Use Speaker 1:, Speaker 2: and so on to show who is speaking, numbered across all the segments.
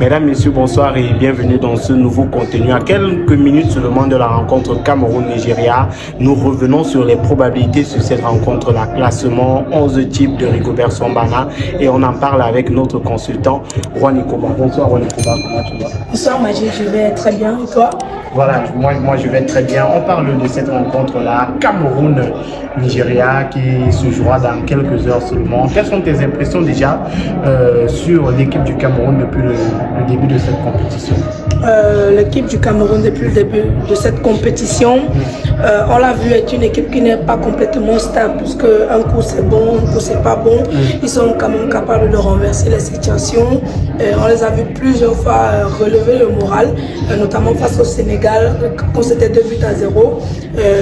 Speaker 1: Mesdames, Messieurs, bonsoir et bienvenue dans ce nouveau contenu. À quelques minutes seulement de la rencontre Cameroun-Nigeria, nous revenons sur les probabilités sur cette rencontre, la classement 11 types de Rigobert Sambana, et on en parle avec notre consultant Juan Ikoba. Bonsoir Juan Ikoba, comment tu vas?
Speaker 2: Bonsoir Magic, je vais très bien, et toi?
Speaker 1: Voilà, moi je vais très bien. On parle de cette rencontre-là, Cameroun-Nigeria, qui se jouera dans quelques heures seulement. Quelles sont tes impressions déjà sur l'équipe du Cameroun depuis le début de cette compétition?
Speaker 2: L'équipe du Cameroun depuis le début de cette compétition, on l'a vu, est une équipe qui n'est pas complètement stable, puisque un coup c'est bon, un coup c'est pas bon. Ils sont quand même capables de renverser les situations. On les a vus plusieurs fois relever le moral, notamment face au Sénégal, quand c'était 2-0.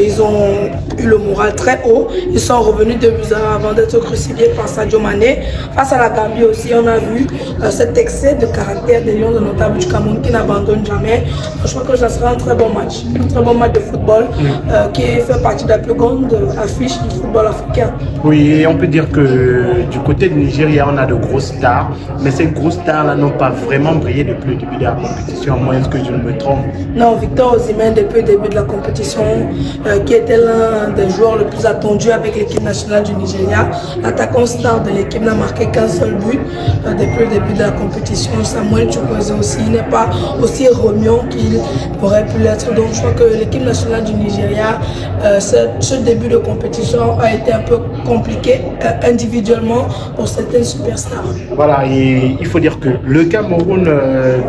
Speaker 2: Ils ont eu le moral très haut. Ils sont revenus 2-1 avant d'être crucifiés par Sadio Mané. Face à la Gambie aussi, on a vu cet excès de caractère des Lions de Notable du Cameroun qui n'abandonnent jamais. Je crois que ça sera un très bon match de football qui fait partie de la plus grande affiche du football africain.
Speaker 1: Oui, et on peut dire que du côté du Nigeria, on a de grosses stars, mais ces grosses stars-là n'ont pas vraiment brillé depuis le début de la compétition, à moins que je ne me trompe.
Speaker 2: Non, Victor Osimhen, depuis le début de la compétition, qui était l'un des joueurs les plus attendus avec l'équipe nationale du Nigeria. L'attaquant star de l'équipe n'a marqué qu'un seul but depuis le début de la compétition. Samuel Chukwueze aussi n'est pas aussi remuant qu'il aurait pu l'être. Donc je crois que l'équipe nationale du Nigeria, ce début de compétition a été un peu compliqué individuellement pour certaines superstars.
Speaker 1: Voilà, et il faut dire que le Cameroun,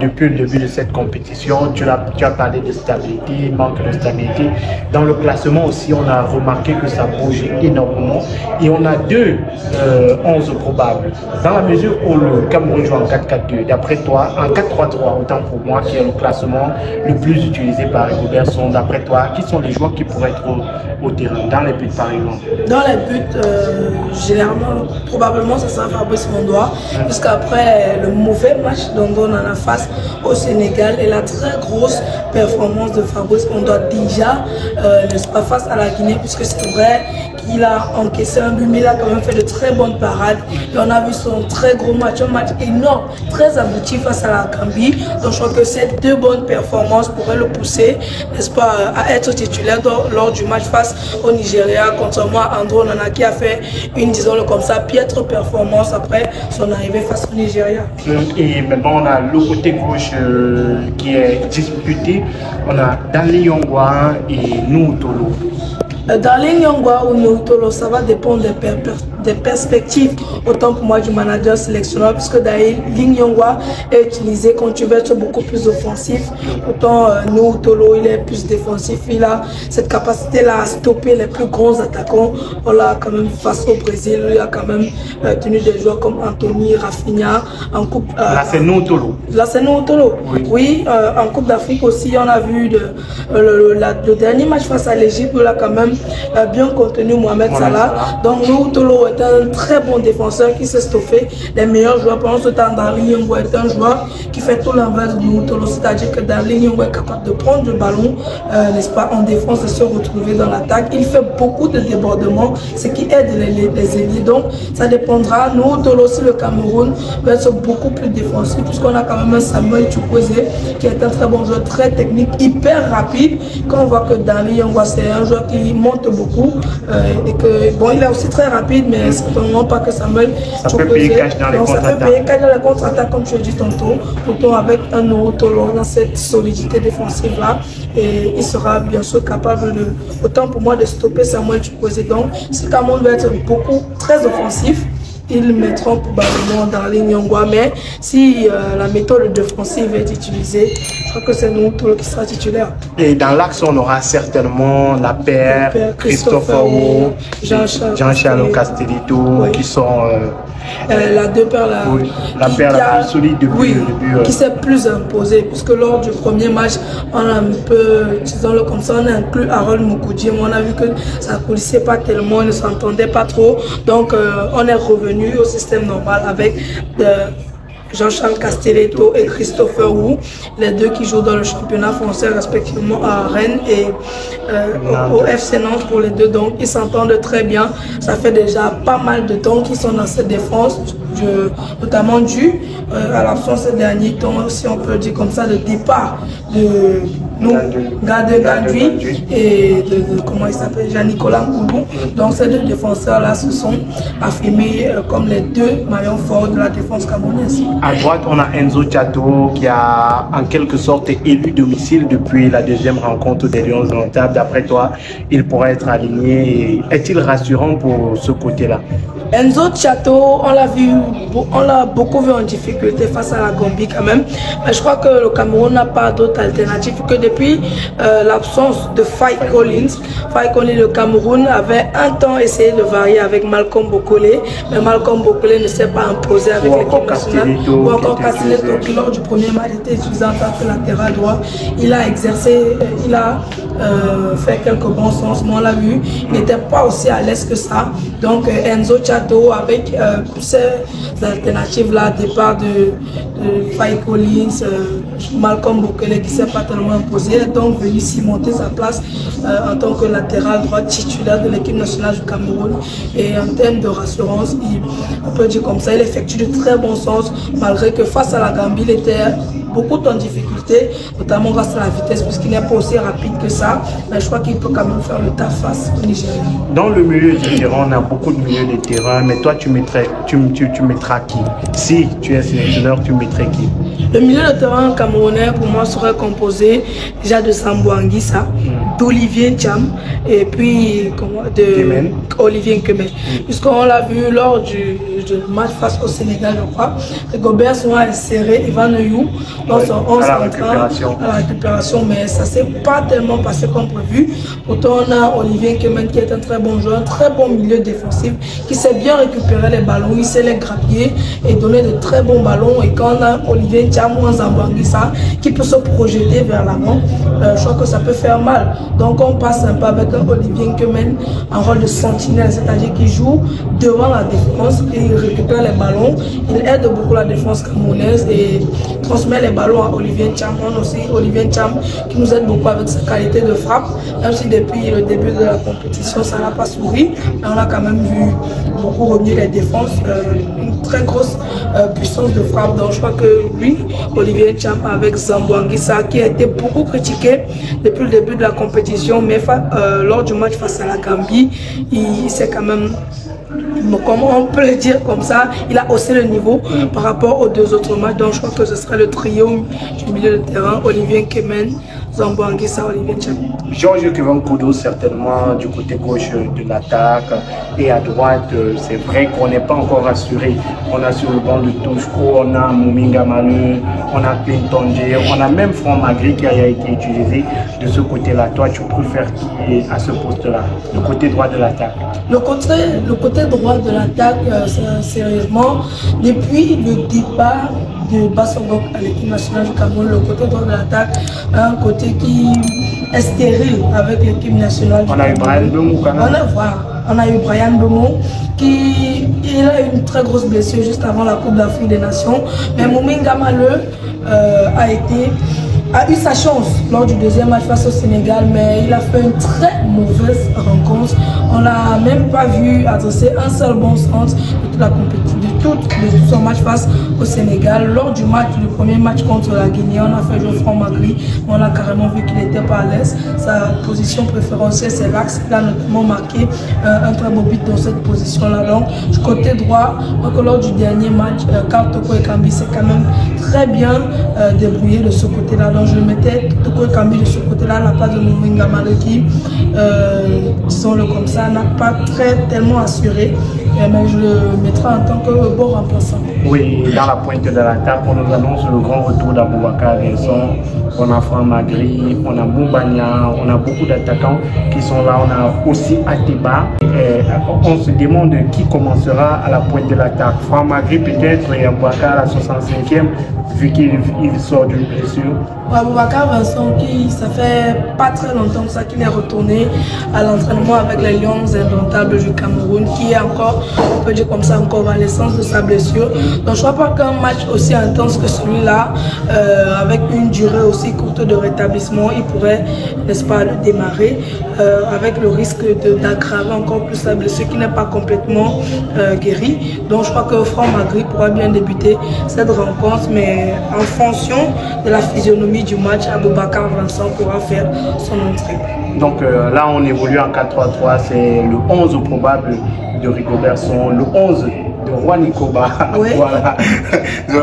Speaker 1: depuis le début de cette compétition, tu as parlé de stabilité, manque de stabilité. Dans le classement aussi, on a remarqué que ça bouge énormément et on a 11 probables. Dans la mesure où le Cameroun joue en 4-4-2, d'après toi, en 4-3-3, autant pour moi, qui est le classement le plus utilisé par Rigobert, d'après toi, qui sont les joueurs qui pourraient être au terrain, dans les buts par exemple?
Speaker 2: Dans les buts, généralement, probablement, ça sera Fabrice Mondois, puisqu'après le mauvais match dont on en a face au Sénégal et la très grosse performance de Fabrice Mondois déjà, n'est-ce pas, face à la Guinée, puisque c'est vrai qu'il a encaissé un but, mais il a quand même fait de très bonnes parades. Et on a vu son très gros match, un match énorme, très abouti face à la Gambie. Donc je crois que ces deux bonnes performances pourraient le pousser, n'est-ce pas, à être titulaire lors du match face au Nigeria, contrairement à Andro Onana qui a fait une, disons-le comme ça, piètre performance après son arrivée face au Nigeria.
Speaker 1: Et maintenant on a le côté gauche qui est disputé. On a Danley Yongwa et Nuhu Tolo.
Speaker 2: Danley Yongwa ou Nuhu Tolo, ça va dépendre des perspectives, autant pour moi du manager sélectionneur, puisque Danley Yongwa est utilisé quand tu veux être beaucoup plus offensif, autant Nuhu Tolo il est plus défensif. Il a cette capacité là à stopper les plus grands attaquants. On l'a quand même face au Brésil, il a quand même tenu des joueurs comme Anthony, Rafinha en coupe.
Speaker 1: Là c'est Nuhu Tolo.
Speaker 2: Là c'est Nuhu Tolo. Oui, en Coupe d'Afrique aussi, on a vu le dernier match face à l'Égypte, il a quand même bien contenu Mohamed Salah. Donc Nuhu Tolo est un très bon défenseur qui sait stopper les meilleurs joueurs. Pendant ce temps, Danley Yongwa est un joueur qui fait tout l'inverse de Nuhu Tolo, c'est-à-dire que Danley Yongwa est capable de prendre le ballon, n'est-ce pas, en défense et se retrouver dans l'attaque. Il fait beaucoup de débordements, ce qui aide les ailiers. Donc ça dépendra. Nuhu Tolo, si le Cameroun va être beaucoup plus défensif, puisqu'on a quand même un Samuel Chukwueze qui est un très bon joueur, très technique, hyper rapide. Quand on voit que Danley Yongwa c'est un joueur qui monte beaucoup et que bon, il est aussi très rapide, mais certainement pas que Samuel
Speaker 1: ça peut payer cash dans les contre-attaques.
Speaker 2: Ça peut payer cash dans les contre-attaques, comme tu as dit tantôt, pourtant avec un Nuhu Tolo dans cette solidité défensive là, et il sera bien sûr capable de, autant pour moi, de stopper Samuel Chukwueze. Donc si Cameroun va être très offensif, ils mettront probablement Danley Yongwa, mais si la méthode défensive est utilisée, je crois que c'est Nuhu Tolo qui sera titulaire.
Speaker 1: Et dans l'axe, on aura certainement la paire Christopher Wu, Jean-Charles Castellitto, oui, qui sont
Speaker 2: la deux paires
Speaker 1: la paire la plus solide depuis le début.
Speaker 2: Qui s'est plus imposée, puisque lors du premier match, on a un peu, disons-le comme ça, on a inclus Harold Mukudi, mais on a vu que ça ne coulissait pas tellement, ils ne s'entendaient pas trop. Donc on est revenu au système normal avec Jean-Charles Castelletto et Christopher Wu, les deux qui jouent dans le championnat français respectivement à Rennes et au FC Nantes pour les deux. Donc ils s'entendent très bien. Ça fait déjà pas mal de temps qu'ils sont dans cette défense, notamment dû à l'absence ces derniers temps, si on peut dire comme ça, de départ de Gade Gadui et de comment il s'appelle, Jean-Nicolas Nkoulou. Donc ces deux défenseurs-là se sont affirmés comme les deux maillons forts de la défense camerounaise.
Speaker 1: À droite, on a Enzo Tchato qui a en quelque sorte élu domicile depuis la deuxième rencontre des Lions Indomptables. D'après toi, il pourrait être aligné. Est-il rassurant pour ce côté-là?
Speaker 2: Enzo Tchato, on l'a beaucoup vu en difficulté face à la Gambie quand même. Mais je crois que le Cameroun n'a pas d'autre alternative que depuis l'absence de Faye Collins. Faye Collins, le Cameroun avait un temps essayé de varier avec Malcolm Bokole, mais Malcolm Bokole ne s'est pas imposé avec l'équipe nationale. Ou encore Castelletto qui lors du premier match était utilisé en tant que latéral droit. Il a exercé, il a fait quelques bons sens, mais on l'a vu, il n'était pas aussi à l'aise que ça. Donc Enzo Tchato avec ces alternatives-là, départ de Faye Collins, Malcolm Bokele qui ne s'est pas tellement imposé, est donc venu s'y monter sa place en tant que latéral droit titulaire de l'équipe nationale du Cameroun. Et en termes de rassurance, on peut dire comme ça, il effectue de très bons sens, malgré que face à la Gambie, il était beaucoup en difficulté, notamment grâce à la vitesse, puisqu'il n'est pas aussi rapide que ça. Mais je crois qu'il peut quand même faire le taf face au Nigeria.
Speaker 1: Dans le milieu du terrain, on a beaucoup de milieux de terrain, mais toi, tu mettras qui? Si tu es sélectionneur, tu mettrais qui?
Speaker 2: Le milieu de terrain camerounais, pour moi, serait composé déjà de Sambou Anguissa, d'Olivier Cham et puis de Olivier Nkemen. Puisqu'on l'a vu lors du match face au Sénégal, je crois, les Gobert sont insérés, Ivan Neyou, dans son 11 à la récupération, mais ça ne s'est pas tellement passé comme prévu. Pourtant, on a Olivier Nkemen qui est un très bon joueur, un très bon milieu défensif, qui sait bien récupérer les ballons, il sait les grappiller et donner de très bons ballons. Et quand on a Olivier Cham ou Sambou Anguissa qui peut se projeter vers l'avant, je crois que ça peut faire mal. Donc on passe un peu avec un Olivier Nkemen en rôle de sentinelle, c'est-à-dire qu'il joue devant la défense et il récupère les ballons. Il aide beaucoup la défense camerounaise et transmet les ballons à Olivier Cham. On a aussi Olivier Cham qui nous aide beaucoup avec sa qualité de frappe, même si depuis le début de la compétition ça n'a pas souri, mais on a quand même vu beaucoup revenir les défenses, une très grosse puissance de frappe. Donc je crois que lui, Olivier Cham avec Sambou Anguissa qui a été beaucoup critiqué depuis le début de la compétition, mais lors du match face à la Gambie, il s'est quand même, comment on peut le dire comme ça, il a haussé le niveau par rapport aux deux autres matchs. Donc je crois que ce serait le trio du milieu de terrain, Olivier Nkemen, Sambou Anguissa, Olivier Cham.
Speaker 1: Georges Kevin-Koudou certainement du côté gauche de l'attaque, et à droite c'est vrai qu'on n'est pas encore rassuré. On a sur le banc de touche, on a Mominga Manu, on a Clinton J, on a même Franck Magri qui a été utilisé de ce côté-là. Toi tu préfères qui est à ce poste-là, le côté droit de l'attaque?
Speaker 2: Le côté droit de l'attaque, sérieusement, depuis le départ de Bassongok à l'équipe nationale du Cameroun, le côté droit de l'attaque, un côté qui est stérile avec l'équipe nationale du Cameroun.
Speaker 1: On a eu Brian Bemou quand même.
Speaker 2: On a eu Brian Bemou qui a eu une très grosse blessure juste avant la Coupe d'Afrique des Nations. Mais Mominga Maleu a eu sa chance lors du deuxième match face au Sénégal, mais il a fait une très mauvaise rencontre. On l'a même pas vu adresser un seul bon sens de toute la compétition, de tout son match face au Sénégal. Lors du premier match contre la Guinée, on a fait jouer Franck Magri, mais on a carrément vu qu'il n'était pas à l'aise. Sa position préférentielle, c'est l'axe. Il a notamment marqué un très beau but dans cette position-là. Donc, du côté droit, lors du dernier match, Karl Toko Ekambi s'est quand même très bien débrouillé de ce côté-là. Donc, je mettais Toko Ekambi de ce côté-là à la place de Mominga Maleu qui, disons-le comme ça, n'a pas tellement assuré, mais je le mettrai en tant que bon remplaçant.
Speaker 1: Oui, dans la pointe de l'attaque, on nous annonce le grand retour d'Aboubacar Vincent, on a Franck Magri, on a Moubania, on a beaucoup d'attaquants qui sont là, on a aussi Atiba. On se demande qui commencera à la pointe de l'attaque. Franck Magri peut-être et Aboubacar à la 65e, vu qu'il sort d'une blessure.
Speaker 2: Aboubacar Vincent, ça fait pas très longtemps que ça qu'il est retourné à l'entraînement avec les Lions Indomptables du Cameroun, qui est encore on peut dire comme ça, en convalescence de sa blessure. Donc je ne crois pas qu'un match aussi intense que celui-là, avec une durée aussi courte de rétablissement, il pourrait, n'est-ce pas, le démarrer, avec le risque d'aggraver encore plus sa blessure qui n'est pas complètement guérie. Donc je crois que Franck Magri pourra bien débuter cette rencontre, mais en fonction de la physionomie du match, Aboubacar Vincent pourra faire son entrée.
Speaker 1: Donc là, on évolue en 4-3-3, c'est le 11 probable de Rigobert Song, le 11 de Juan Koba. Oui. Voilà,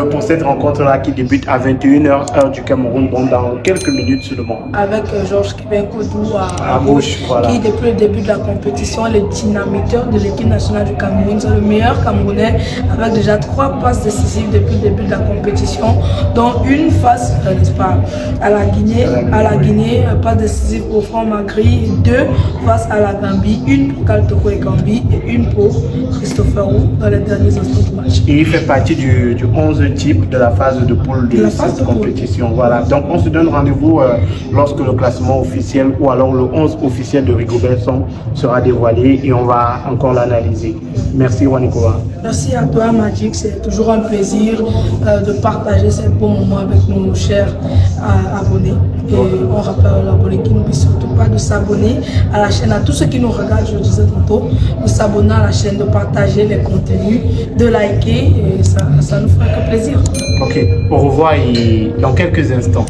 Speaker 1: pour cette rencontre-là qui débute à 21h, heure du Cameroun, donc dans quelques minutes seulement.
Speaker 2: Avec Georges Kibenkoudou à gauche, voilà. Qui depuis le début de la compétition est le dynamiteur de l'équipe nationale du Cameroun. C'est le meilleur Camerounais avec déjà 3 passes décisives depuis le début de la compétition, dont une face, n'est-ce pas, à la Guinée, passe décisive pour Franck Magri, 2 face à la Gambie, une pour Kaltoko et Gambie et une pour Christopher Roux dans les derniers instants du match.
Speaker 1: Et il fait partie du 11 type de la phase de poule de cette compétition. Voilà. Donc on se donne rendez-vous lorsque le classement officiel ou alors le 11 officiel de Rigobert Song sera dévoilé et on va encore l'analyser. Merci Wanikoa.
Speaker 2: Merci à toi Magic, c'est toujours un plaisir de partager ces bons moments avec nos chers abonnés. Et on rappelle aux abonnés qui n'oublient surtout pas de s'abonner à la chaîne, à tous ceux qui nous regardent, je disais tantôt, de s'abonner à la chaîne, de partager les contenus, de liker, et ça nous fera que plaisir.
Speaker 1: Ok, au revoir et dans quelques instants.